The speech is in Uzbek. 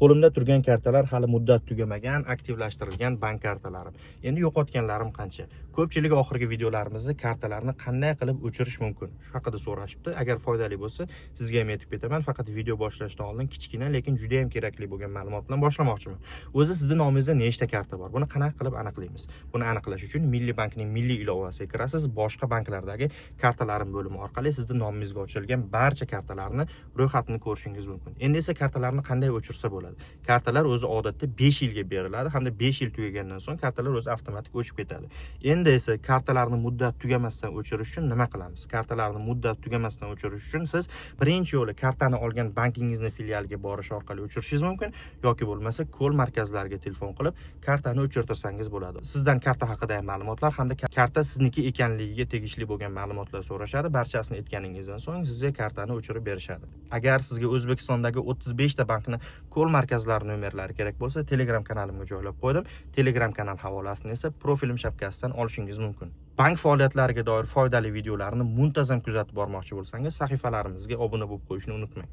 Qo'limda turgan kartalar hali muddat tugamagan, aktivlashtirilgan bank kartalarim. Endi yo'qotganlarim qancha? Ko'pchilik oxirgi videolarimizda kartalarni qanday qilib o'chirish mumkin shu haqida so'rashibdi. Agar foydali bo'lsa, sizga ham aytib ketaman. Faqat video boshlashdan oldin kichkina, lekin juda ham kerakli bo'lgan ma'lumot bilan boshlamoqchiman. O'zi sizning nomingizda nechta karta bor? Buni qanaqa qilib aniqlaymiz? Buni aniqlash uchun Milliy bankning milliy ilovasiga kirasiz. Boshqa banklardagi kartalarim bo'limi orqali sizning nomingizga ochilgan barcha kartalarni ro'yxatini ko'rishingiz mumkin. Endi esa kartalarni qanday o'chirsa bo'ladi? Kartalar o'zi odatda 5 yilga beriladi hamda 5 yil tugagandan so'ng kartalar o'zi avtomatik o'chib ketadi. Endi esa kartalarni muddat tugamasdan o'chirish uchun nima qilamiz? Kartalarni muddat tugamasdan o'chirish uchun siz birinchi yo'li kartani olgan bankingizning filialiga borish orqali o'chirishingiz mumkin yoki bo'lmasa ko'l markazlariga telefon qilib kartani o'chirtirsangiz bo'ladi. Sizdan karta haqida ma'lumotlar hamda karta sizniki ekanligiga tegishli bo'lgan ma'lumotlar so'rashadi. Barchasini aytganingizdan so'ng sizga kartani o'chirib berishadi. Agar sizga O'zbekistondagi 35 ta bankni ko'l markazlari nomerlari kerak bo'lsa, Telegram kanalimga joylab qo'ydim. Telegram kanal havolasini esa profilim shapkasidan olishingiz mumkin. Bank faoliyatlariga doir foydali videolarni muntazam kuzatib bormoqchi bo'lsangiz, sahifalarimizga obuna bo'lib qo'yishni unutmang.